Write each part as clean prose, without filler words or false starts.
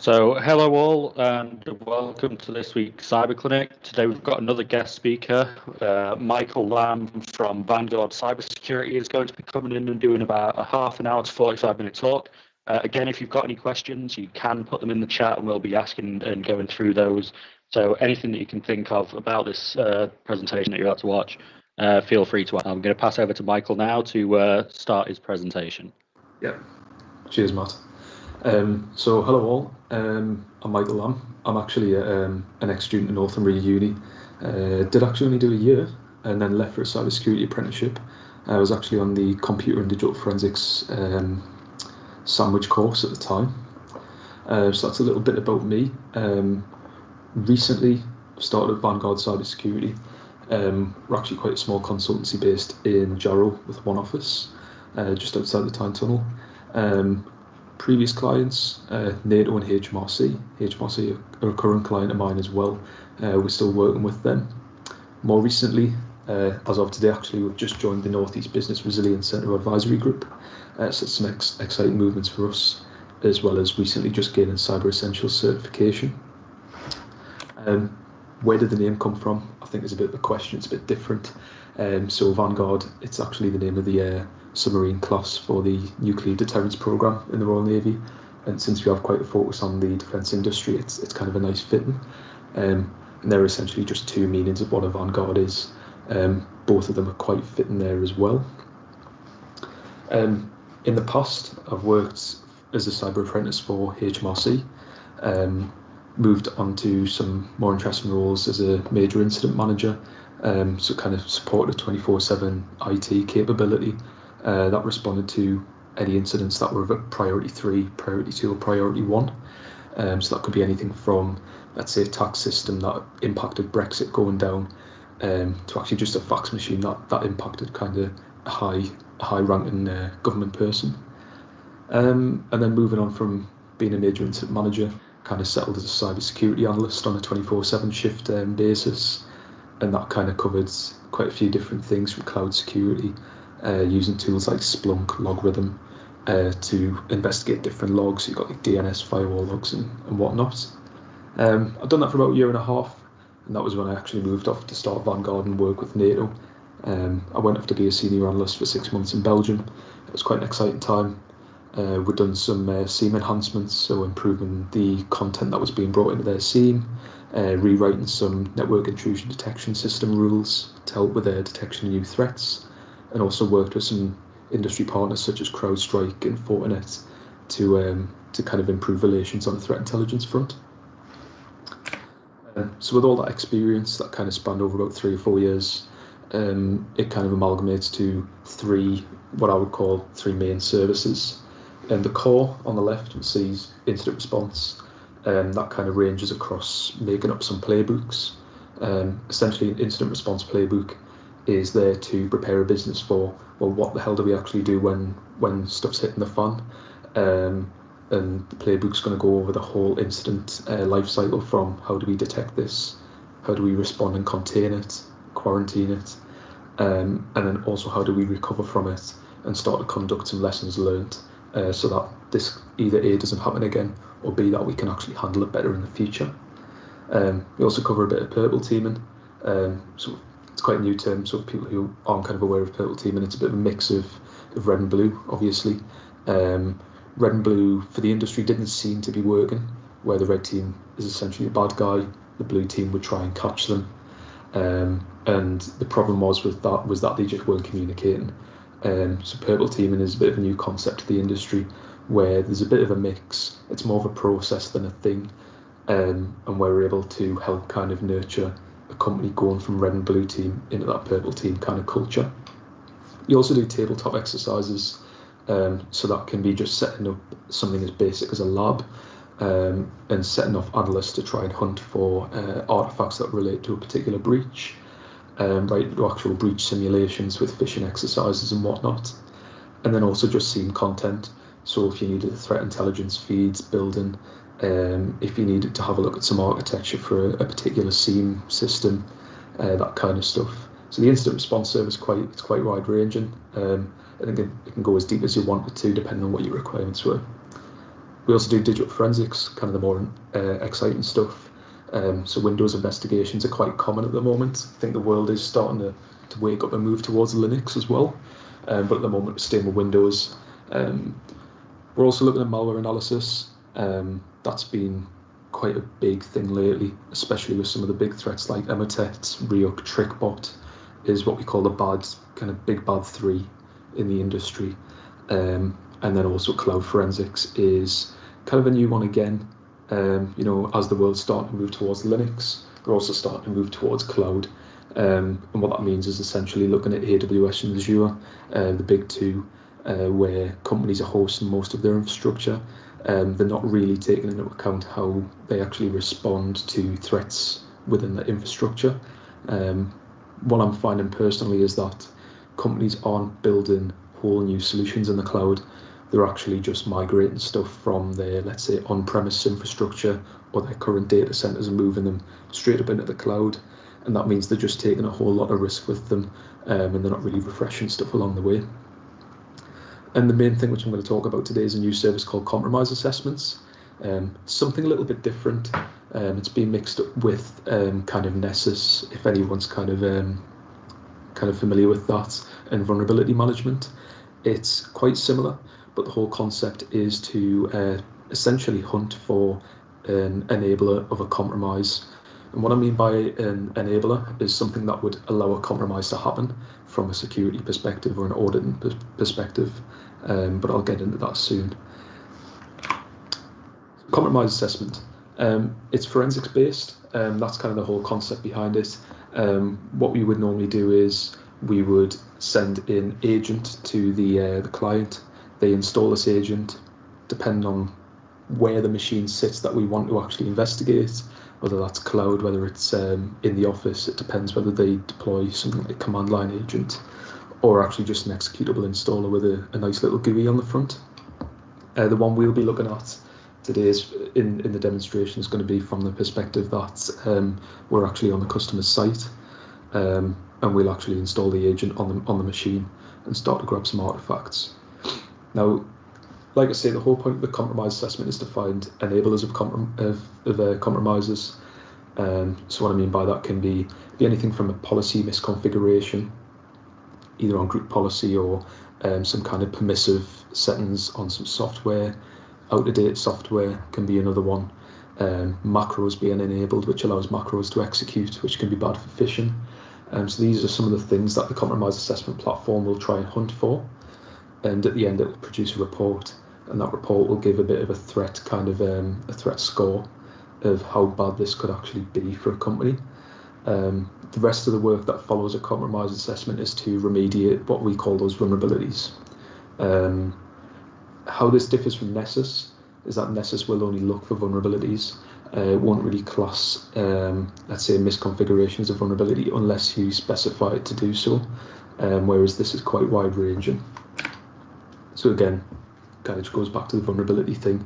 So, hello all, and welcome to this week's Cyber Clinic. Today we've got another guest speaker. Michael Lamb from Vanguard Cybersecurity is going to be coming in and doing about a half an hour to 45-minute talk. Again, if you've got any questions, you can put them in the chat and we'll be asking and going through those. So anything that you can think of about this presentation that you're about to watch, feel free to ask. I'm going to pass over to Michael now to start his presentation. Yeah, cheers, Matt. So hello all, I'm Michael Lamb. I'm actually an ex-student in Northumbria Uni. Did actually only do a year and then left for a cybersecurity apprenticeship. I was actually on the computer and digital forensics sandwich course at the time. So that's a little bit about me. Recently started Vanguard Cybersecurity. We're actually quite a small consultancy based in Jarrow with one office, just outside the Tyne Tunnel. Previous clients, NATO and HMRC. HMRC are a current client of mine as well. We're still working with them. More recently, as of today, actually, we've just joined the North East Business Resilience Centre Advisory Group. So some exciting movements for us, as well as recently just gaining Cyber Essentials certification. Where did the name come from? I think it's a bit of a question, it's a bit different. So Vanguard, it's actually the name of the submarine class for the nuclear deterrence programme in the Royal Navy, and since we have quite a focus on the defence industry, it's kind of a nice fitting. And there are essentially just two meanings of what a Vanguard is. Both of them are quite fitting there as well. In the past, I've worked as a cyber apprentice for HMRC, moved on to some more interesting roles as a major incident manager, so kind of supported a 24/7 IT capability that responded to any incidents that were of a priority 3, priority 2 or priority 1. So that could be anything from, let's say, a tax system that impacted Brexit going down, to actually just a fax machine that impacted kind of a high ranking government person. And then moving on from being a major incident manager, kind of settled as a cybersecurity analyst on a 24/7 shift basis, and that kind of covered quite a few different things from cloud security, using tools like Splunk, Logarithm, to investigate different logs. You've got like DNS firewall logs and whatnot. I've done that for about a year and a half, and that was when I actually moved off to start Vanguard and work with NATO. I went off to be a senior analyst for 6 months in Belgium. It was quite an exciting time. We've done some SIEM enhancements, so improving the content that was being brought into their SIEM, rewriting some network intrusion detection system rules to help with their detection of new threats, and also worked with some industry partners such as CrowdStrike and Fortinet to kind of improve relations on the threat intelligence front. So with all that experience that kind of spanned over about 3 or 4 years, it kind of amalgamates to what I would call three main services. And the core on the left sees incident response. That kind of ranges across making up some playbooks. Essentially, an incident response playbook is there to prepare a business for, well, what the hell do we actually do when stuff's hitting the fan? And the playbook's going to go over the whole incident life cycle, from how do we detect this, how do we respond and contain it, quarantine it, and then also how do we recover from it and start to conduct some lessons learned, so that this either A, doesn't happen again, or B, that we can actually handle it better in the future. We also cover a bit of purple teaming. So it's quite a new term, so people who aren't kind of aware of purple teaming, it's a bit of a mix of red and blue, obviously. Red and blue for the industry didn't seem to be working, where the red team is essentially a bad guy, the blue team would try and catch them. And the problem was that they just weren't communicating. So purple teaming is a bit of a new concept to the industry, where there's a bit of a mix. It's more of a process than a thing, and where we're able to help kind of nurture a company going from red and blue team into that purple team kind of culture. You also do tabletop exercises, so that can be just setting up something as basic as a lab, and setting off analysts to try and hunt for artifacts that relate to a particular breach, right to actual breach simulations with phishing exercises and whatnot. And then also just SIEM content. So if you needed the threat intelligence feeds building, if you needed to have a look at some architecture for a particular SIEM system, that kind of stuff. So the incident response service it's quite wide ranging. I think it can go as deep as you want it to, depending on what your requirements were. We also do digital forensics, kind of the more exciting stuff. So Windows investigations are quite common at the moment. I think the world is starting to wake up and move towards Linux as well. But at the moment, we're staying with Windows. We're also looking at malware analysis. That's been quite a big thing lately, especially with some of the big threats like Emotet, Ryuk, TrickBot, is what we call the big bad three in the industry. And then also cloud forensics is kind of a new one again. As the world's starting to move towards Linux, we're also starting to move towards cloud. And what that means is essentially looking at AWS and Azure, the big two, where companies are hosting most of their infrastructure. They're not really taking into account how they actually respond to threats within the infrastructure. What I'm finding personally is that companies aren't building whole new solutions in the cloud. They're actually just migrating stuff from their, let's say, on-premise infrastructure or their current data centers and moving them straight up into the cloud. And that means they're just taking a whole lot of risk with them, and they're not really refreshing stuff along the way. And the main thing which I'm going to talk about today is a new service called compromise assessments. Something a little bit different. It's been mixed up with kind of Nessus, if anyone's kind of familiar with that, and vulnerability management. It's quite similar, but the whole concept is to essentially hunt for an enabler of a compromise. And what I mean by an enabler is something that would allow a compromise to happen from a security perspective or an auditing perspective, but I'll get into that soon. Compromise assessment. It's forensics based. That's kind of the whole concept behind it. What we would normally do is we would send an agent to the client. They install this agent, depending on where the machine sits that we want to actually investigate, whether that's cloud, whether it's in the office. It depends whether they deploy something like command line agent or actually just an executable installer with a nice little GUI on the front. The one we'll be looking at today is in the demonstration is going to be from the perspective that we're actually on the customer's site, and we'll actually install the agent on the machine and start to grab some artifacts. Now, like I say, the whole point of the compromise assessment is to find enablers of compromises. So what I mean by that can be anything from a policy misconfiguration, either on group policy or some kind of permissive settings on some software. Out-of-date software can be another one. Macros being enabled, which allows macros to execute, which can be bad for phishing. So these are some of the things that the compromise assessment platform will try and hunt for. And at the end, it will produce a report, and that report will give a bit of a threat a threat score of how bad this could actually be for a company. The rest of the work that follows a compromise assessment is to remediate what we call those vulnerabilities. How this differs from Nessus is that Nessus will only look for vulnerabilities. It won't really class, let's say, misconfigurations of vulnerability unless you specify it to do so, whereas this is quite wide-ranging. So again, kind of goes back to the vulnerability thing.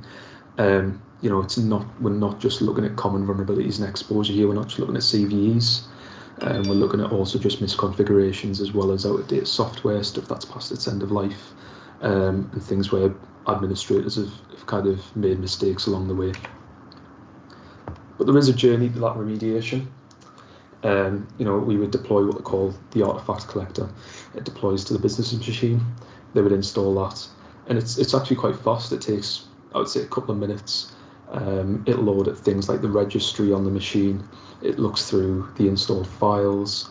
We're not just looking at common vulnerabilities and exposure here. We're not just looking at CVEs. We're looking at also just misconfigurations as well as out-of-date software, stuff that's past its end of life, and things where administrators have kind of made mistakes along the way. But there is a journey to that remediation. We would deploy what they call the artifact collector. It deploys to the business machine. They would install that, and it's actually quite fast. It takes, I would say, a couple of minutes. It'll load at things like the registry on the machine. It looks through the installed files,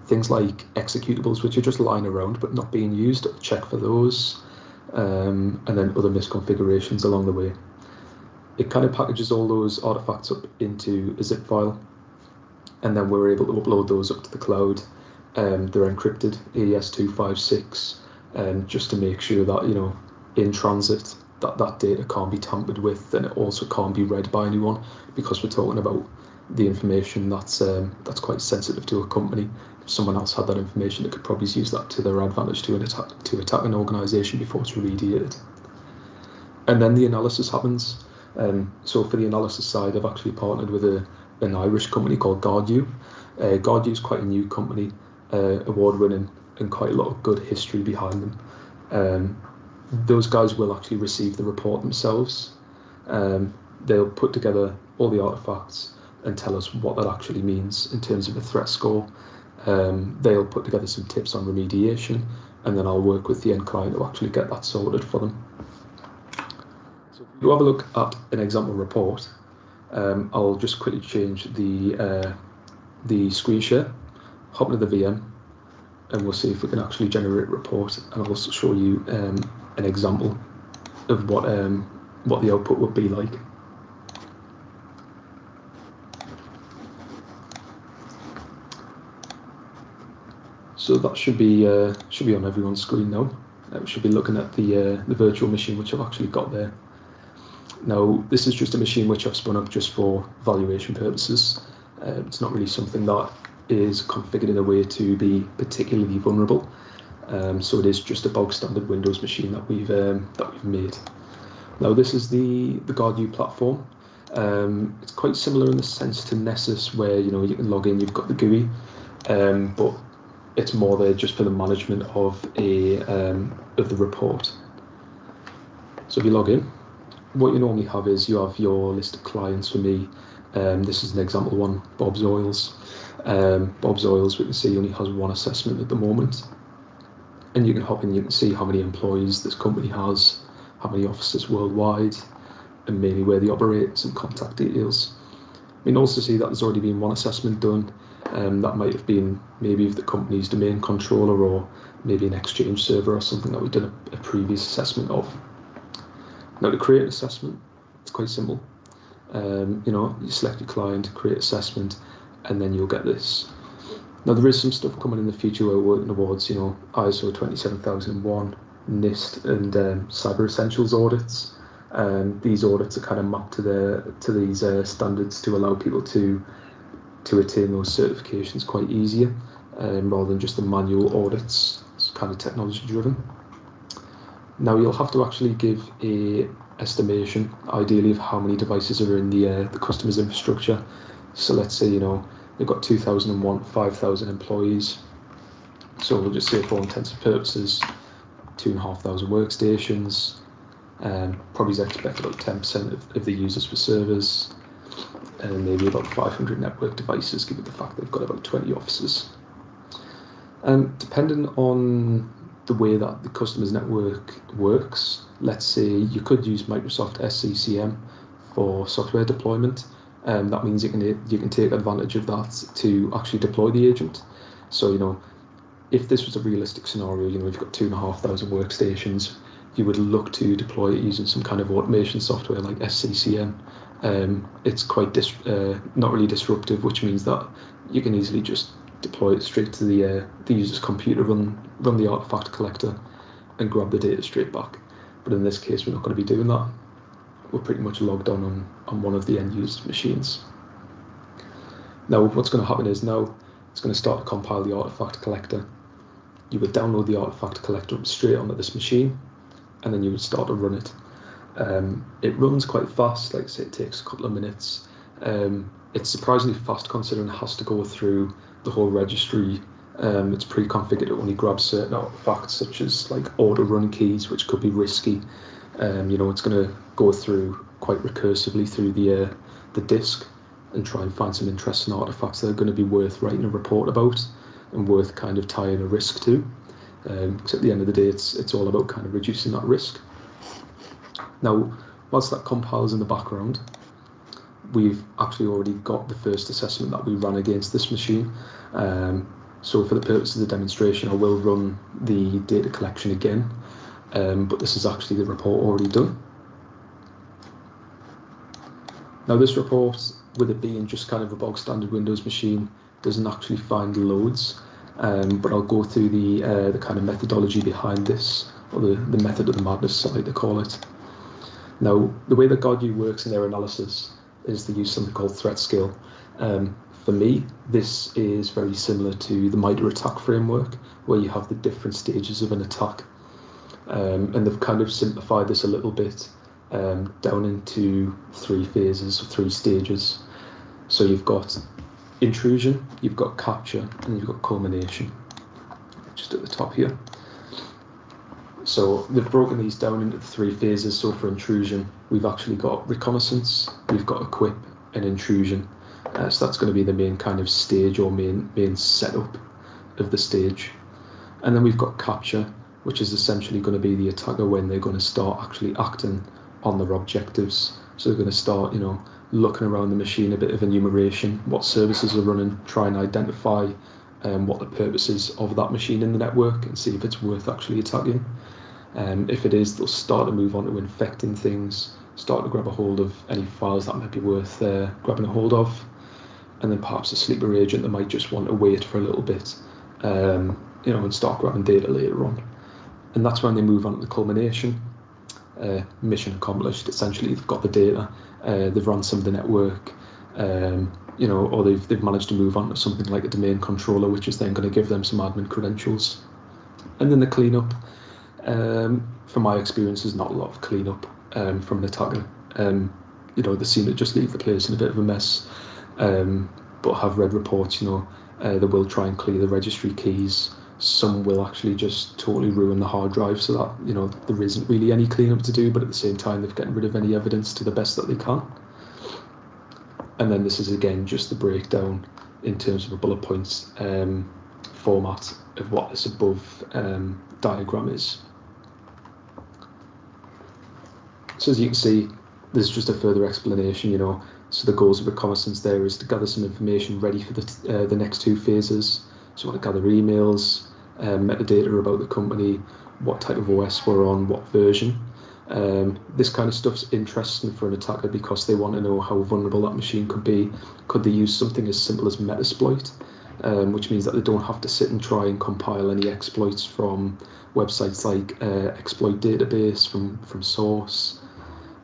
things like executables, which are just lying around but not being used. It'll check for those, and then other misconfigurations along the way. It kind of packages all those artifacts up into a zip file, and then we're able to upload those up to the cloud. They're encrypted, AES-256, just to make sure that, in transit, that data can't be tampered with, and it also can't be read by anyone, because we're talking about the information that's quite sensitive to a company. If someone else had that information, they could probably use that to their advantage to attack an organisation before it's remediated. And then the analysis happens. So for the analysis side, I've actually partnered with an Irish company called GuardU. GuardU is quite a new company, award-winning, and quite a lot of good history behind them. those guys will actually receive the report themselves. They'll put together all the artifacts and tell us what that actually means in terms of a threat score. They'll put together some tips on remediation, and then I'll work with the end client to actually get that sorted for them. So if you have a look at an example report, I'll just quickly change the screen share, hop into the VM, and we'll see if we can actually generate a report, and I'll also show you an example of what the output would be like. So that should be on everyone's screen now. We should be looking at the virtual machine which I've actually got there. Now this is just a machine which I've spun up just for valuation purposes. It's not really something that is configured in a way to be particularly vulnerable. So it is just a bog standard Windows machine that we've made. Now this is the GuardU platform. It's quite similar in the sense to Nessus, where you can log in, you've got the GUI, but it's more there just for the management of the report. So if you log in, what you normally have is you have your list of clients. For me, this is an example one, Bob's Oils. Bob's Oils, we can see, only has one assessment at the moment, and you can hop in, you can see how many employees this company has, how many offices worldwide, and mainly where they operate, some contact details. We can also see that there's already been one assessment done. That might have been maybe of the company's domain controller, or maybe an Exchange server or something that we did a previous assessment of. Now to create an assessment, it's quite simple. You select your client, create assessment, and then you'll get this. Now there is some stuff coming in the future we're working towards, ISO 27001, NIST, and Cyber Essentials audits. These audits are kind of mapped to these standards to allow people to attain those certifications quite easier, rather than just the manual audits. It's kind of technology driven. Now you'll have to actually give a estimation, ideally, of how many devices are in the customer's infrastructure. So let's say they've got 5,000 employees. So we'll just say, for all intents and purposes, 2,500 workstations. Probably expect about 10% of the users for servers, and maybe about 500 network devices, given the fact they've got about 20 offices. Depending on the way that the customer's network works, let's say you could use Microsoft SCCM for software deployment. That means you can take advantage of that to actually deploy the agent. So if this was a realistic scenario, you've got 2,500 workstations, you would look to deploy it using some kind of automation software like SCCM. It's quite not really disruptive, which means that you can easily just deploy it straight to the user's computer, run the artifact collector, and grab the data straight back. But in this case, we're not going to be doing that. We're pretty much logged on one of the end user machines. Now what's going to happen is, now it's going to start to compile the artifact collector. You would download the artifact collector straight onto this machine, and then you would start to run it. It runs quite fast, like I say, it takes a couple of minutes. It's surprisingly fast considering it has to go through the whole registry. It's pre-configured to only grab certain artifacts, such as like auto run keys, which could be risky. It's going to go through quite recursively through the disk and try and find some interesting artifacts that are going to be worth writing a report about and worth kind of tying a risk to. Because at the end of the day, it's all about kind of reducing that risk. Now, whilst that compiles in the background, we've actually already got the first assessment that we ran against this machine. So for the purpose of the demonstration, I will run the data collection again, but this is actually the report already done. Now this report, with it being just kind of a bog standard Windows machine, doesn't actually find loads, but I'll go through the kind of methodology behind this, or the method of the madness, I like to call it. Now, the way that GuardU works in their analysis is they use something called threat scale. For me, this is very similar to the MITRE attack framework, where you have the different stages of an attack. And they've kind of simplified this a little bit down into 3 phases, or 3 stages. So you've got intrusion, you've got capture, and you've got culmination, just at the top here. So they've broken these down into 3 phases. So for intrusion, we've actually got reconnaissance, we've got equip, and intrusion. So that's going to be the main kind of stage or main setup of the stage. And then we've got capture, which is essentially going to be the attacker when they're going to start actually acting on their objectives. So they're going to start, looking around the machine, a bit of enumeration, what services are running, try and identify what the purpose is of that machine in the network and see if it's worth actually attacking. If it is, they'll start to move on to infecting things, start to grab a hold of any files that might be worth grabbing a hold of, and then perhaps a sleeper agent that might just want to wait for a little bit, and start grabbing data later on. And that's when they move on to the culmination. Mission accomplished. Essentially, they've got the data, they've ransomed the network, or they've managed to move on to something like a domain controller, which is then going to give them some admin credentials. And then the cleanup. From my experience, there's not a lot of cleanup from an attacker. They seem to just leave the place in a bit of a mess, but have read reports, they will try and clear the registry keys. Some will actually just totally ruin the hard drive so that, there isn't really any cleanup to do, but at the same time, they've gotten rid of any evidence to the best that they can. And then this is, again, just the breakdown in terms of a bullet points format of what this above diagram is. So as you can see, there's just a further explanation, So the goals of reconnaissance there is to gather some information ready for the next 2 phases. So you want to gather emails, metadata about the company, what type of OS we're on, what version. This kind of stuff's interesting for an attacker because they want to know how vulnerable that machine could be. Could they use something as simple as Metasploit, which means that they don't have to sit and try and compile any exploits from websites like Exploit Database, from Source.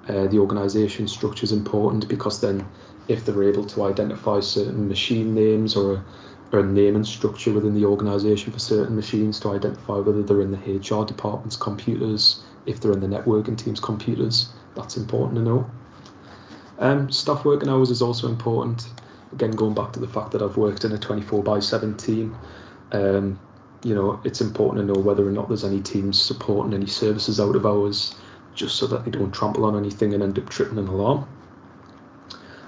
The organization structure is important because then if they're able to identify certain machine names or a name and structure within the organization for certain machines to identify whether they're in the HR department's computers, if they're in the networking team's computers, that's important to know. Staff working hours is also important. Again, going back to the fact that I've worked in a 24/7 team, it's important to know whether or not there's any teams supporting any services out of hours, just so that they don't trample on anything and end up tripping an alarm.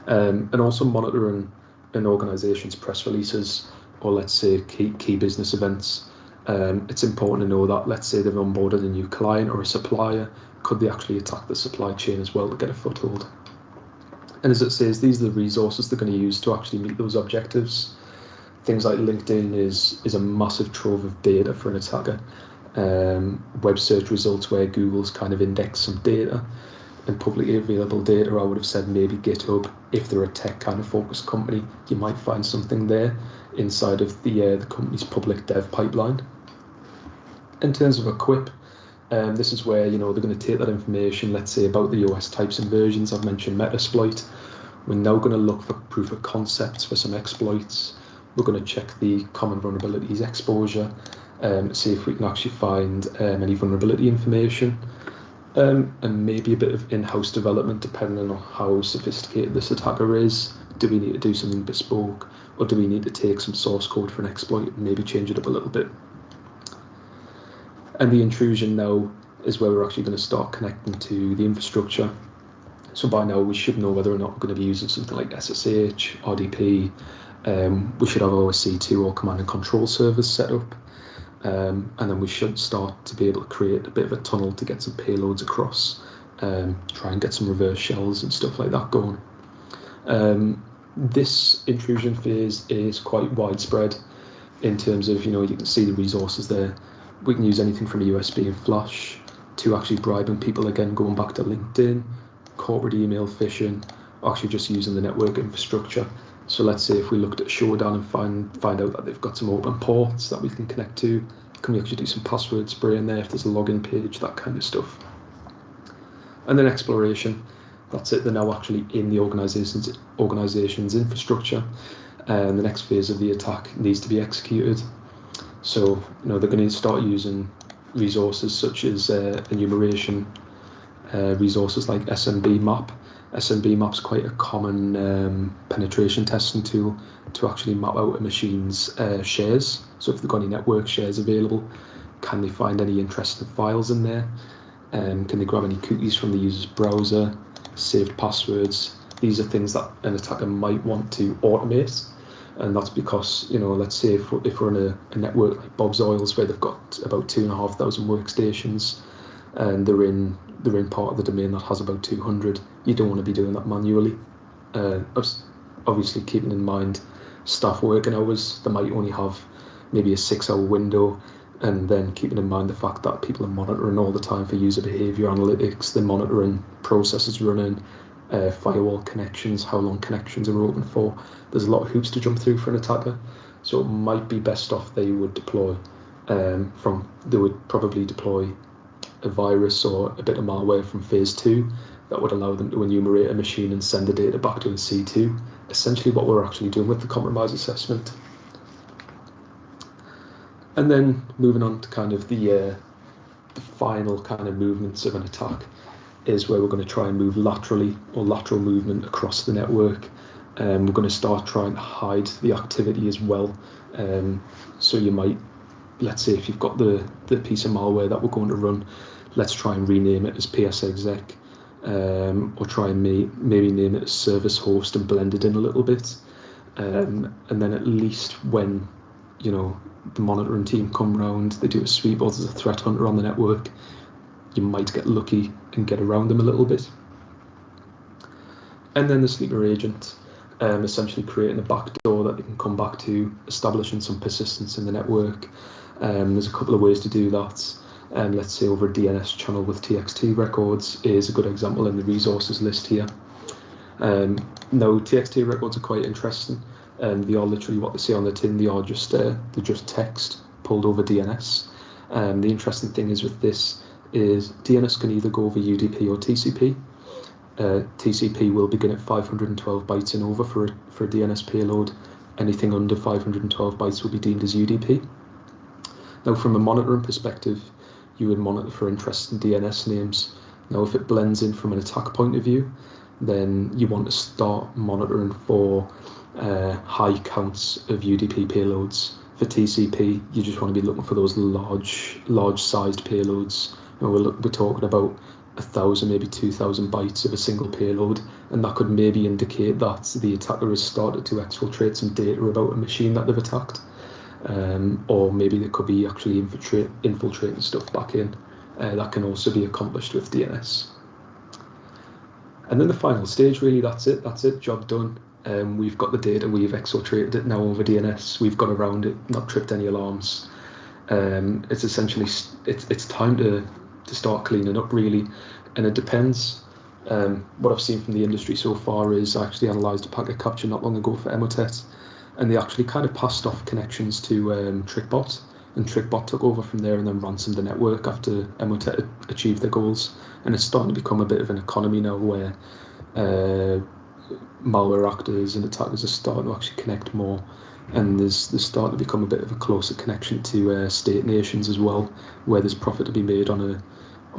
And also monitoring an organization's press releases, or let's say key business events. It's important to know that, let's say they've onboarded a new client or a supplier, could they actually attack the supply chain as well to get a foothold? And as it says, these are the resources they're going to use to actually meet those objectives. Things like LinkedIn is a massive trove of data for an attacker. Web search results where Google's kind of indexed some data, and publicly available data, I would have said maybe GitHub. If they're a tech kind of focused company, you might find something there inside of the company's public dev pipeline. In terms of equip, this is where they're going to take that information, let's say about the OS types and versions. I've mentioned Metasploit. We're now going to look for proof of concepts for some exploits. We're going to check the common vulnerabilities exposure, see if we can actually find any vulnerability information, and maybe a bit of in-house development depending on how sophisticated this attacker is. Do we need to do something bespoke, or do we need to take some source code for an exploit and maybe change it up a little bit? And the intrusion now is where we're actually going to start connecting to the infrastructure. So by now we should know whether or not we're going to be using something like SSH, RDP. We should have our C2 or command and control servers set up. And then we should start to be able to create a bit of a tunnel to get some payloads across, try and get some reverse shells and stuff like that going. This intrusion phase is quite widespread in terms of, you can see the resources there. We can use anything from a USB and flash to actually bribing people, again, going back to LinkedIn, corporate email phishing, actually just using the network infrastructure. So let's say if we looked at Showdown and find out that they've got some open ports that we can connect to, can we actually do some password spray in there if there's a login page, that kind of stuff. And then exploration, that's it, they're now actually in the organization's infrastructure, and the next phase of the attack needs to be executed. So they're going to start using resources such as enumeration, resources like SMB map. SMB map's quite a common penetration testing tool to actually map out a machine's shares. So if they've got any network shares available, can they find any interesting files in there? Can they grab any cookies from the user's browser, saved passwords? These are things that an attacker might want to automate, and that's because, you know, let's say if we're in a network like Bob's Oils where they've got about 2,500 workstations, and they're in part of the domain that has about 200. You don't want to be doing that manually. Obviously, keeping in mind staff working hours, they might only have maybe a 6-hour window, and then keeping in mind the fact that people are monitoring all the time for user behavior analytics. They're monitoring processes running, firewall connections, how long connections are open for. There's a lot of hoops to jump through for an attacker, so it might be best off they would deploy they would probably deploy a virus or a bit of malware from phase 2 that would allow them to enumerate a machine and send the data back to a C2, essentially what we're actually doing with the compromise assessment. And then moving on to kind of the final kind of movements of an attack is where we're going to try and move laterally, or lateral movement across the network. We're going to start trying to hide the activity as well. So you might, let's say if you've got the piece of malware that we're going to run, let's try and rename it as PSExec, or try and maybe name it as service host and blend it in a little bit. And then at least when, you know, the monitoring team come round, they do a sweep, or there's a threat hunter on the network, you might get lucky and get around them a little bit. And then the sleeper agent, essentially creating a backdoor that they can come back to, establishing some persistence in the network. There's a couple of ways to do that. Let's say over a DNS channel with TXT records is a good example in the resources list here. Now, TXT records are quite interesting. They are literally what they say on the tin. They're just text pulled over DNS. The interesting thing is with this is DNS can either go over UDP or TCP. TCP will begin at 512 bytes and over for a DNS payload. Anything under 512 bytes will be deemed as UDP. Now, from a monitoring perspective, you would monitor for interesting DNS names. Now, if it blends in from an attack point of view, then you want to start monitoring for high counts of UDP payloads. For TCP, you just want to be looking for those large-sized payloads. You know, we're talking about 1,000, maybe 2,000 bytes of a single payload, and that could maybe indicate that the attacker has started to exfiltrate some data about a machine that they've attacked, or maybe they could be actually infiltrating stuff back in. That can also be accomplished with DNS. And then the final stage, really, that's it, job done. We've got the data, we've exfiltrated it now over DNS, we've got around it, not tripped any alarms. It's essentially, it's time to start cleaning up, really, and it depends. What I've seen from the industry so far is I actually analysed a packet capture not long ago for Emotet, and they actually kind of passed off connections to TrickBot, and TrickBot took over from there and then ransomed the network after Emotet achieved their goals. And it's starting to become a bit of an economy now where malware actors and attackers are starting to actually connect more, and there's starting to become a bit of a closer connection to state nations as well, where there's profit to be made on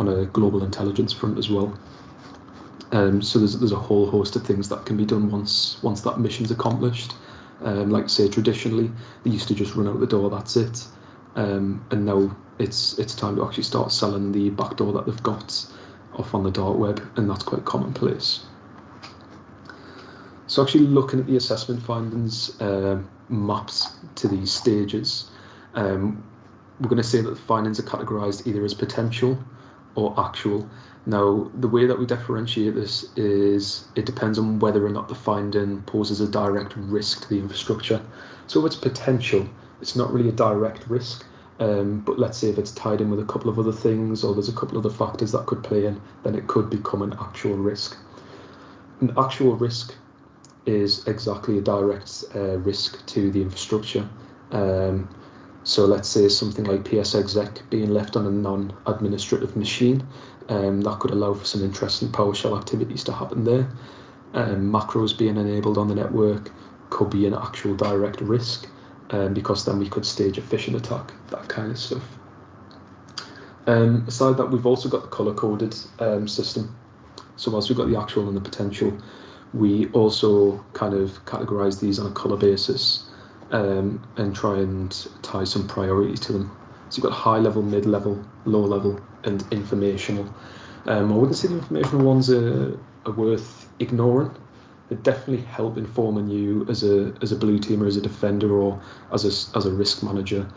a global intelligence front as well. So there's a whole host of things that can be done once that mission's accomplished. Like I say, traditionally they used to just run out the door, that's it, and now it's time to actually start selling the backdoor that they've got off on the dark web, and that's quite commonplace. So actually looking at the assessment findings mapped to these stages, we're going to say that the findings are categorised either as potential or actual. Now, the way that we differentiate this is it depends on whether or not the finding poses a direct risk to the infrastructure. So if it's potential, it's not really a direct risk, but let's say if it's tied in with a couple of other things, or there's a couple of other factors that could play in, then it could become an actual risk. An actual risk is exactly a direct risk to the infrastructure. So let's say something like PSExec being left on a non-administrative machine, that could allow for some interesting PowerShell activities to happen there. Macros being enabled on the network could be an actual direct risk, because then we could stage a phishing attack, that kind of stuff. Aside that, we've also got the color-coded system. So whilst we've got the actual and the potential, we also kind of categorize these on a color basis, and try and tie some priority to them. So you've got high level, mid level, low level, and informational. I wouldn't say the informational ones are worth ignoring. They definitely help informing you as a blue teamer, as a defender, or as a risk manager,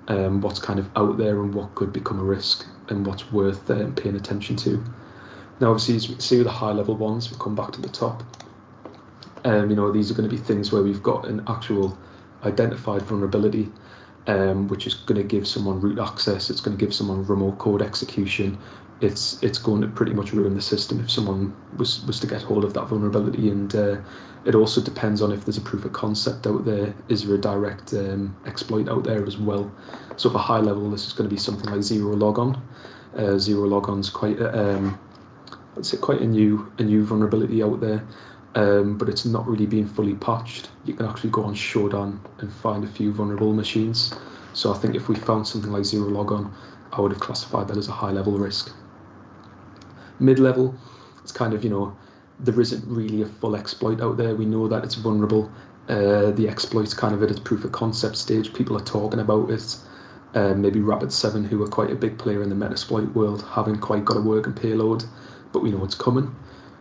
what's kind of out there and what could become a risk and what's worth paying attention to. Now, obviously, as you can see with the high level ones, we'll come back to the top. These are going to be things where we've got an actual identified vulnerability, which is going to give someone root access. It's going to give someone remote code execution. It's going to pretty much ruin the system if someone was to get hold of that vulnerability. And it also depends on if there's a proof of concept out there. Is there a direct exploit out there as well? So for high level, this is going to be something like zero logon. Zero logon's quite I'd say quite a new vulnerability out there. But it's not really being fully patched. You can actually go on Shodan and find a few vulnerable machines. So I think if we found something like zero logon, I would have classified that as a high level risk. Mid-level, it's kind of, there isn't really a full exploit out there. We know that it's vulnerable. The exploit's kind of at its proof of concept stage. People are talking about it. Maybe Rapid7, who are quite a big player in the Metasploit world, haven't quite got a working payload, but we know it's coming.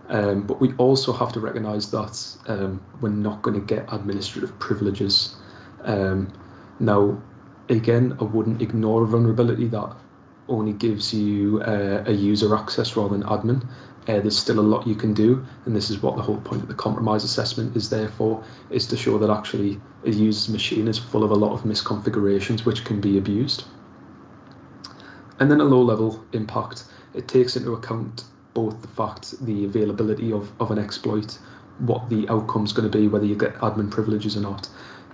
But we also have to recognise that we're not going to get administrative privileges. Now, again, I wouldn't ignore a vulnerability that only gives you a user access rather than admin. There's still a lot you can do, and this is what the whole point of the compromise assessment is there for, is to show that actually a user's machine is full of a lot of misconfigurations which can be abused. And then a low-level impact, it takes into account both the fact, the availability of an exploit, what the outcome's going to be, whether you get admin privileges or not,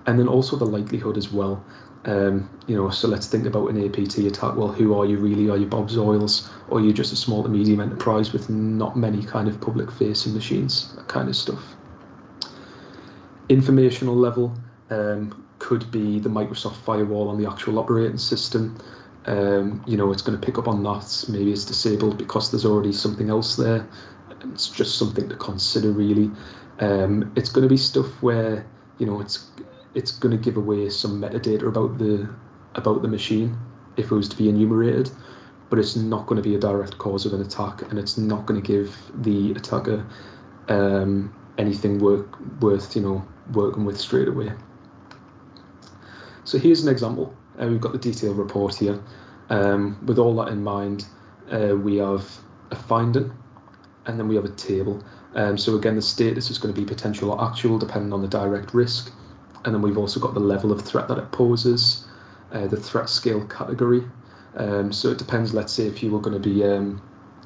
and then also the likelihood as well. So let's think about an APT attack. Well, who are you really? Are you Bob's Oils, or are you just a small to medium enterprise with not many kind of public-facing machines? That kind of stuff. Informational level could be the Microsoft firewall on the actual operating system. It's going to pick up on that. Maybe it's disabled because there's already something else there. It's just something to consider, really. It's going to be stuff where it's going to give away some metadata about the machine if it was to be enumerated, but it's not going to be a direct cause of an attack, and it's not going to give the attacker anything worth working with straight away. So here's an example. We've got the detailed report here. With all that in mind, we have a finding, and then we have a table. So again, the status is going to be potential or actual, depending on the direct risk. And then we've also got the level of threat that it poses, the threat scale category. So it depends, let's say, if you were going to be,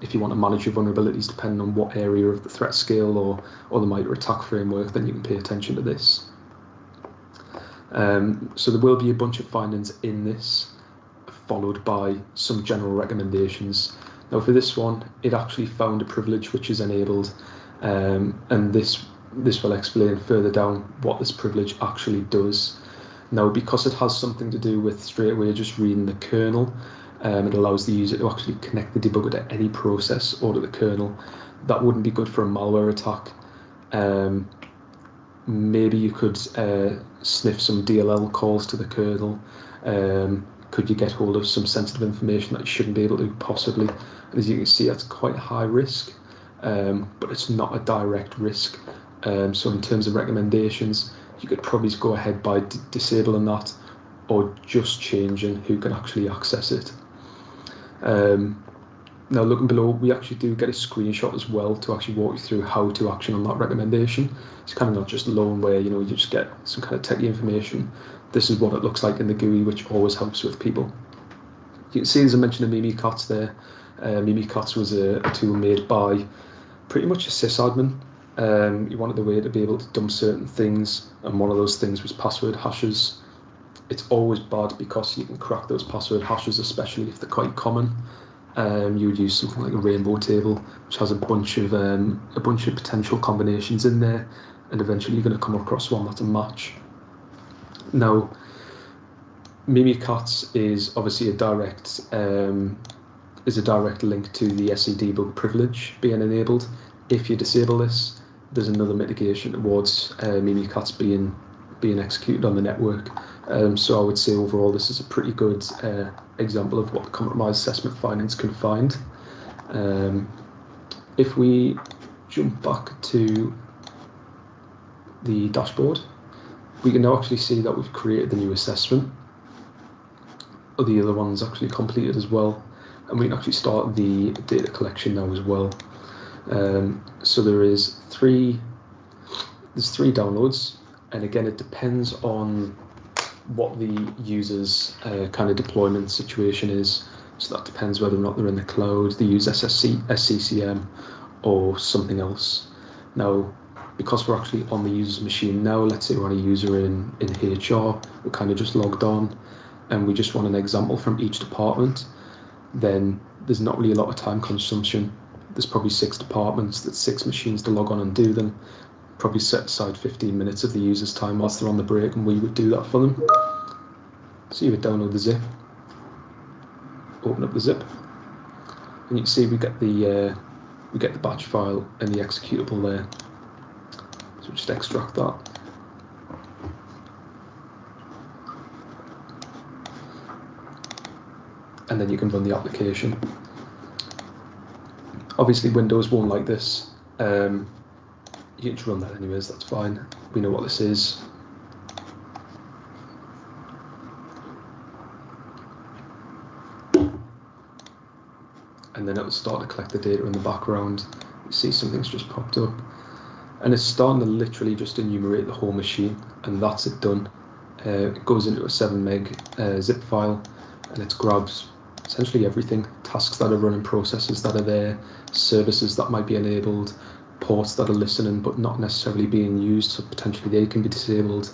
if you want to manage your vulnerabilities, depending on what area of the threat scale or the MITRE attack framework, then you can pay attention to this. So there will be a bunch of findings in this, followed by some general recommendations. Now for this one, it actually found a privilege which is enabled, and this will explain further down what this privilege actually does. Now, because it has something to do with straight away just reading the kernel, it allows the user to actually connect the debugger to any process or to the kernel. That wouldn't be good for a malware attack. Maybe you could sniff some DLL calls to the kernel. Could you get hold of some sensitive information that you shouldn't be able to, possibly? And as you can see, that's quite high risk, but it's not a direct risk. So in terms of recommendations, you could probably go ahead by disabling that, or just changing who can actually access it. Now looking below, we actually do get a screenshot as well to actually walk you through how to action on that recommendation. It's kind of not just alone where you just get some kind of techie information. This is what it looks like in the GUI, which always helps with people. You can see, as I mentioned, the Mimikatz there. Mimikatz was a tool made by pretty much a sysadmin. You wanted a way to be able to dump certain things, and one of those things was password hashes. It's always bad because you can crack those password hashes, especially if they're quite common. You would use something like a rainbow table, which has a bunch of potential combinations in there, and eventually you're going to come across one that's a match. Now, Mimikatz is obviously a direct link to the SE debug privilege being enabled. If you disable this, there's another mitigation towards Mimikatz being executed on the network. So I would say overall this is a pretty good example of what the compromise assessment findings can find. If we jump back to the dashboard, we can now actually see that we've created the new assessment. The other one's actually completed as well, and we can actually start the data collection now as well. So there's three downloads, and again it depends on what the user's kind of deployment situation is. So that depends whether or not they're in the cloud, they use SCCM or something else. Now, because we're actually on the user's machine now, let's say we're on a user in HR, we're kind of just logged on, and we just want an example from each department, then there's not really a lot of time consumption. There's probably 6 departments, that's 6 machines to log on and do them. Probably set aside 15 minutes of the user's time whilst they're on the break, and we would do that for them. So you would download the zip, open up the zip, and you can see we get the batch file and the executable there. So just extract that. And then you can run the application. Obviously Windows won't like this. You can just run that anyways, that's fine. We know what this is. And then it will start to collect the data in the background. You see something's just popped up. And it's starting to literally just enumerate the whole machine, and that's it done. It goes into a 7 meg zip file, and it grabs essentially everything, tasks that are running, processes that are there, services that might be enabled, ports that are listening but not necessarily being used, so potentially they can be disabled,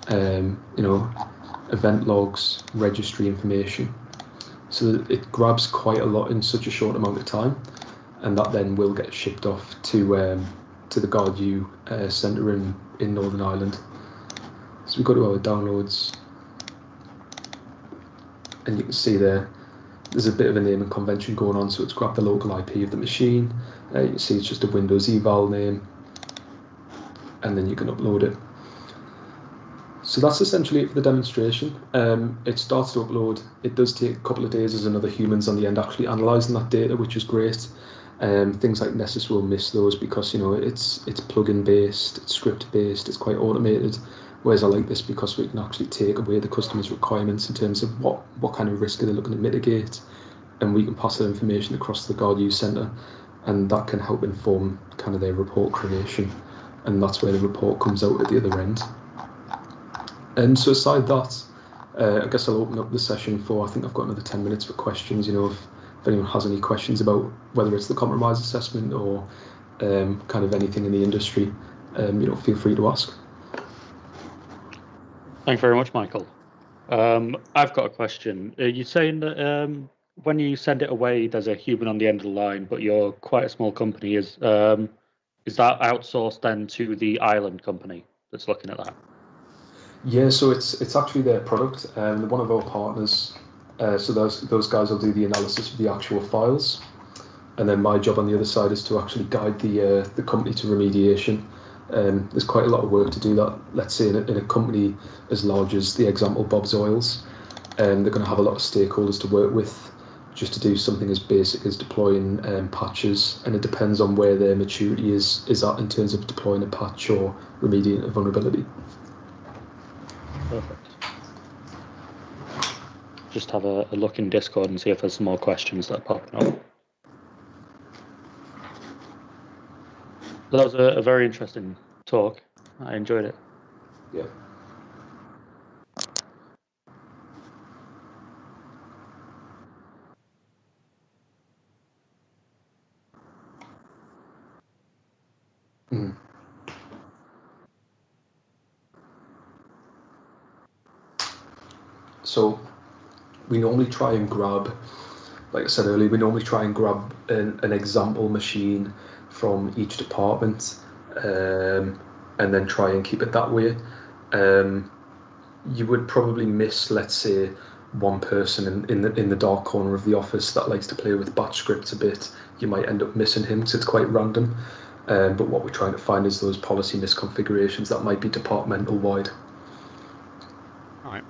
event logs, registry information. So it grabs quite a lot in such a short amount of time, and that then will get shipped off to the GuardU centre in Northern Ireland. So we go to our downloads, and you can see there's a bit of a naming convention going on, so it's grabbed the local IP of the machine. You can see it's just a Windows eval name, and then you can upload it. So that's essentially it for the demonstration. It starts to upload. It does take a couple of days as another humans on the end actually analysing that data, which is great. Things like Nessus will miss those because it's plugin based, it's script based, it's quite automated. Whereas I like this because we can actually take away the customer's requirements in terms of what kind of risk are they looking to mitigate, and we can pass that information across to the GuardU Centre, and that can help inform kind of their report creation, and that's where the report comes out at the other end. And so aside that, I guess I'll open up the session for, I think I've got another 10 minutes for questions. If anyone has any questions about whether it's the compromise assessment or kind of anything in the industry, feel free to ask. Thank you very much, Michael. I've got a question. You're saying that when you send it away, there's a human on the end of the line, but you're quite a small company. Is that outsourced then to the island company that's looking at that? Yeah, so it's actually their product, and one of our partners. So those guys will do the analysis of the actual files, and then my job on the other side is to actually guide the company to remediation. There's quite a lot of work to do that. Let's say in a company as large as the example Bob's Oils, they're going to have a lot of stakeholders to work with just to do something as basic as deploying patches, and it depends on where their maturity is at in terms of deploying a patch or remediating a vulnerability. Perfect. Just have a look in Discord and see if there's some more questions that are popping up. That was a very interesting talk. I enjoyed it. Yeah. Mm. So we normally try and grab, like I said earlier, we normally try and grab an example machine from each department, and then try and keep it that way. You would probably miss, let's say, one person in the dark corner of the office that likes to play with batch scripts a bit. You might end up missing him because it's quite random. But what we're trying to find is those policy misconfigurations that might be departmental wide. All right.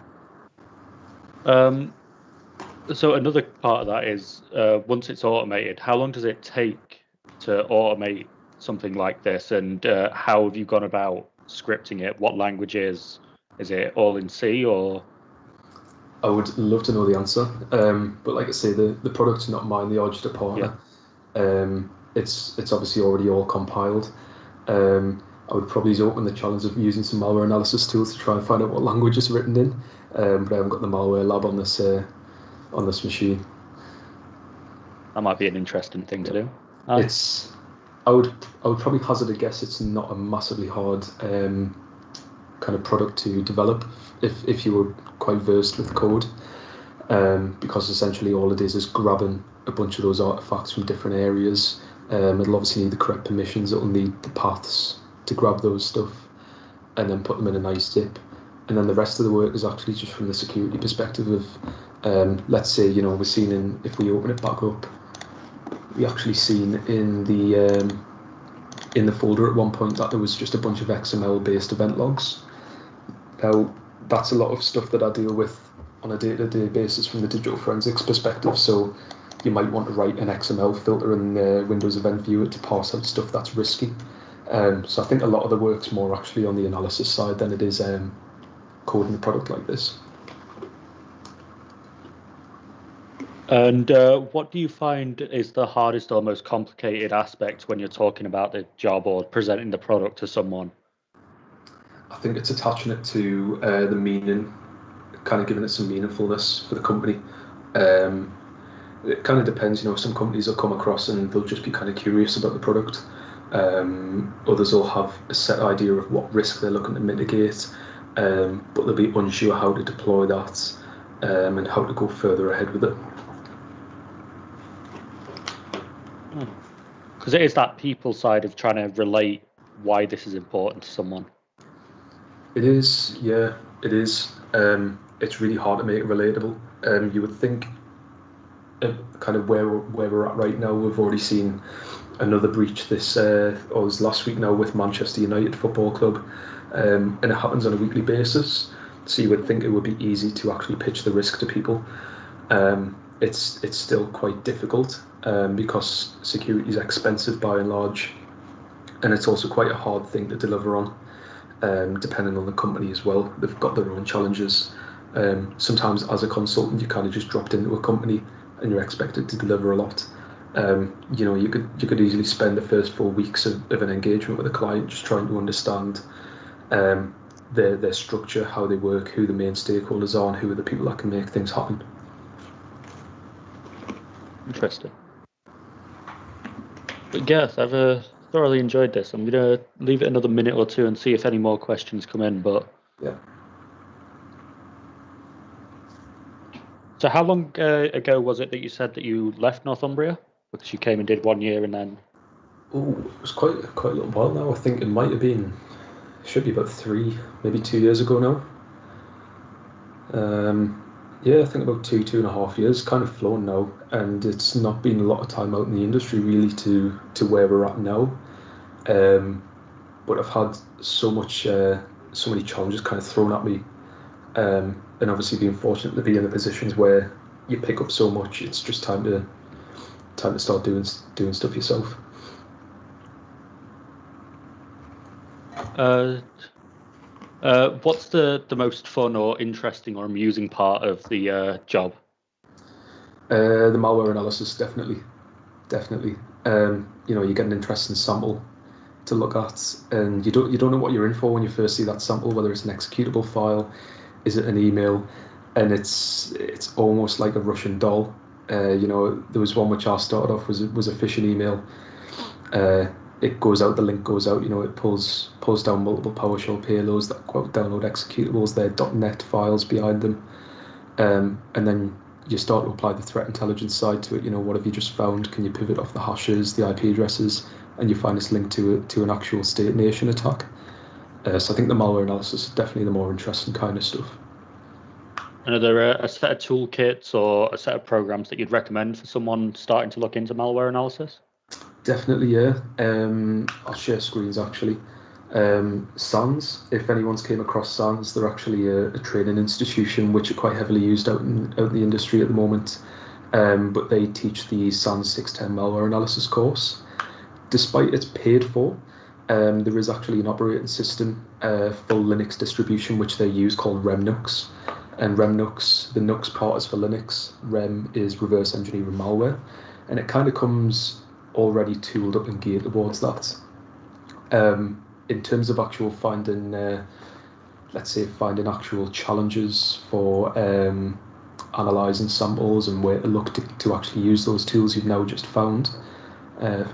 So another part of that is once it's automated, how long does it take to automate something like this, and how have you gone about scripting it? What language is it all in C or? I would love to know the answer, but like I say, the product's not mine. They are just a partner. Yeah. It's obviously already all compiled. I would probably open the challenge of using some malware analysis tools to try and find out what language it's written in, but I haven't got the malware lab on this machine. That might be an interesting thing to do. I would probably hazard a guess it's not a massively hard kind of product to develop if you were quite versed with code, because essentially all it is grabbing a bunch of those artifacts from different areas. It'll obviously need the correct permissions. It'll need the paths to grab those stuff and then put them in a nice zip. And then the rest of the work is actually just from the security perspective of, let's say, we're seeing if we open it back up, we actually seen in the folder at one point that there was just a bunch of XML based event logs. Now that's a lot of stuff that I deal with on a day-to-day basis from the digital forensics perspective. So you might want to write an XML filter in the Windows Event Viewer to parse out stuff that's risky. So I think a lot of the work's more actually on the analysis side than it is coding a product like this. And what do you find is the hardest or most complicated aspect when you're talking about the job or presenting the product to someone? I think it's attaching it to the meaning, kind of giving it some meaningfulness for the company. It kind of depends, some companies will come across and they'll just be kind of curious about the product. Others will have a set idea of what risk they're looking to mitigate, but they'll be unsure how to deploy that and how to go further ahead with it. Because it is that people side of trying to relate why this is important to someone. It is, yeah, it is. It's really hard to make it relatable. You would think kind of where we're at right now, we've already seen another breach this last week now with Manchester United Football Club, and it happens on a weekly basis. So you would think it would be easy to actually pitch the risk to people. It's still quite difficult because security is expensive by and large, and it's also quite a hard thing to deliver on, depending on the company as well. They've got their own challenges. Sometimes as a consultant, you kind of just dropped into a company and you're expected to deliver a lot. You could easily spend the first 4 weeks of an engagement with a client just trying to understand their structure, how they work, who the main stakeholders are, and who are the people that can make things happen. Interesting. But yes, I've thoroughly enjoyed this. I'm going to leave it another minute or two and see if any more questions come in. But yeah. So how long ago was it that you said that you left Northumbria? Because you came and did 1 year and then... Oh, it was quite a little while now. I think it might have been, should be about 3, maybe 2 years ago now. Yeah, I think about 2.5 years, kind of flown now, and it's not been a lot of time out in the industry really to where we're at now. But I've had so many challenges kind of thrown at me, and obviously being fortunate to be in the positions where you pick up so much, it's just time to start doing stuff yourself. What's the most fun or interesting or amusing part of the job? The malware analysis, definitely. You get an interesting sample to look at, and you don't know what you're in for when you first see that sample, whether it's an executable file, is it an email, and it's almost like a Russian doll. There was one which I started off was a phishing email. It goes out, the link goes out, it pulls down multiple PowerShell payloads that download executables, their .NET files behind them, and then you start to apply the threat intelligence side to it. What have you just found? Can you pivot off the hashes, the IP addresses, and you find this link to an actual state nation attack. So I think the malware analysis is definitely the more interesting kind of stuff. And are there a set of toolkits or a set of programs that you'd recommend for someone starting to look into malware analysis? Definitely, yeah. I'll share screens actually. SANS, if anyone's came across SANS, they're actually a training institution which are quite heavily used out in the industry at the moment. But they teach the SANS 610 malware analysis course. Despite it's paid for, there is actually an operating system for Linux distribution which they use called RemNux. And RemNux, the Nux part is for Linux, Rem is reverse engineering malware, and it kind of comes already tooled up and geared towards that. In terms of actual finding, let's say finding actual challenges for analysing samples and where to look to actually use those tools you've now just found.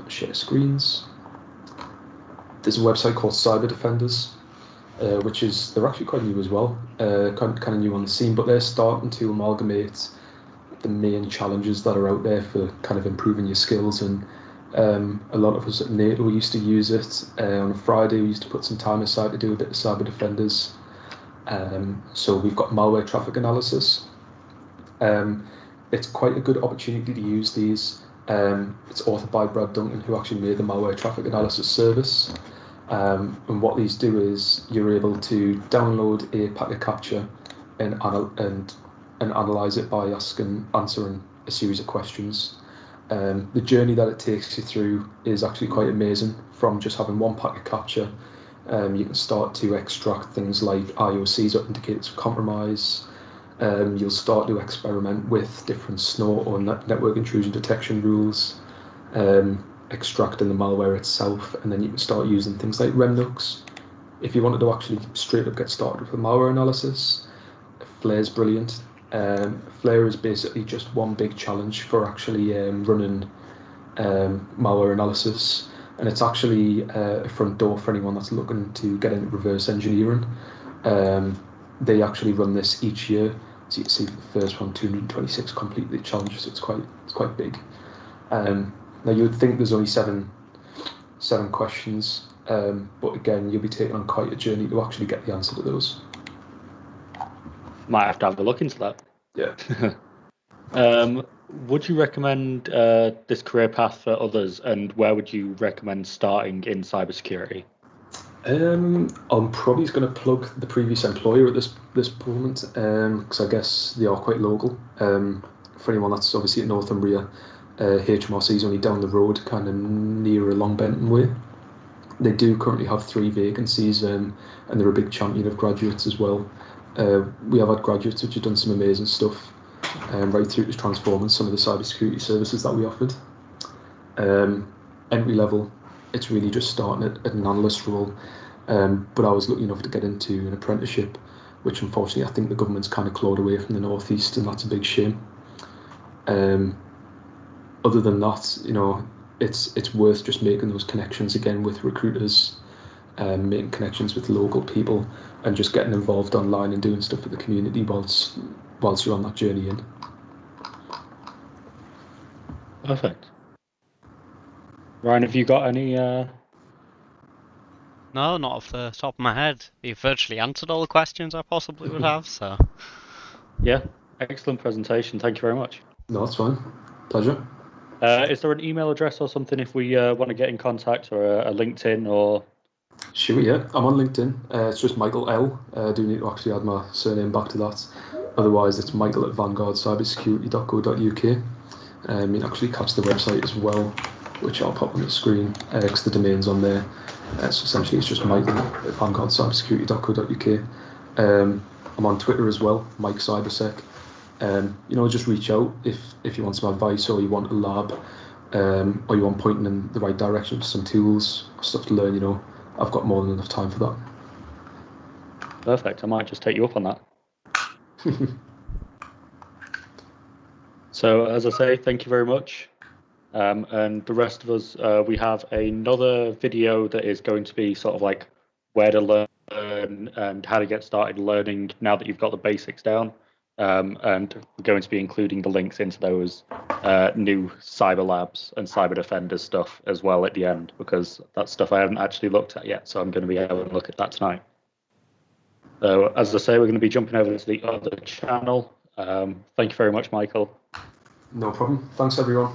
Share screens. There's a website called Cyber Defenders, which is, they're actually quite new as well, kind of new on the scene, but they're starting to amalgamate the main challenges that are out there for kind of improving your skills. And a lot of us at NATO used to use it. On a Friday we used to put some time aside to do a bit of Cyber Defenders. So we've got malware traffic analysis. It's quite a good opportunity to use these. It's authored by Brad Duncan, who actually made the malware traffic analysis service. And what these do is you're able to download a packet capture and analyze it by answering a series of questions. The journey that it takes you through is actually quite amazing. From just having one packet capture, you can start to extract things like IOCs or indicators of compromise. You'll start to experiment with different SNOR or network intrusion detection rules, extracting the malware itself, and then you can start using things like RemNux. If you wanted to actually straight up get started with the malware analysis, Flare's brilliant. Flare is basically just one big challenge for actually running malware analysis, and it's actually a front door for anyone that's looking to get into reverse engineering. They actually run this each year. So you can see the first one, 226 completely challenges. It's quite big. Now you would think there's only seven questions, but again, you'll be taking on quite a journey to actually get the answer to those. Might have to have a look into that. Yeah. Would you recommend this career path for others, and where would you recommend starting in cybersecurity? I'm probably going to plug the previous employer at this moment, because I guess they are quite local. For anyone that's obviously at Northumbria, HMRC is only down the road, kind of near Long Benton way. They do currently have 3 vacancies, and they're a big champion of graduates as well. We have had graduates which have done some amazing stuff, right through to transforming some of the cybersecurity services that we offered. Entry level, it's really just starting at an analyst role, but I was lucky enough to get into an apprenticeship, which unfortunately I think the government's kind of clawed away from the northeast, and that's a big shame. Other than that, you know, it's worth just making those connections again with recruiters, making connections with local people, and just getting involved online and doing stuff for the community whilst you're on that journey in. Perfect. Ryan, have you got any? No, not off the top of my head. You've virtually answered all the questions I possibly would have, so. Yeah, excellent presentation. Thank you very much. No, that's fine. Pleasure. Is there an email address or something if we want to get in contact, or a LinkedIn or? Sure, yeah. I'm on LinkedIn. It's just Michael L. I do need to actually add my surname back to that. Otherwise, it's Michael at vanguardcybersecurity.co.uk. You can actually catch the website as well, which I'll pop on the screen, because the domain's on there. So essentially, it's just Michael at vanguardcybersecurity.co.uk. I'm on Twitter as well, Mike Cybersec. You know, just reach out if you want some advice, or you want a lab, or you want pointing in the right direction for some tools, stuff to learn. You know, I've got more than enough time for that. Perfect. I might just take you up on that. So, as I say, thank you very much. And the rest of us, we have another video that is going to be sort of like where to learn and how to get started learning now that you've got the basics down. And we're going to be including the links into those new cyber labs and cyber defenders stuff as well at the end, because that's stuff I haven't actually looked at yet. So I'm going to be able to look at that tonight. So as I say, we're going to be jumping over to the other channel. Thank you very much, Michael. No problem. Thanks, everyone.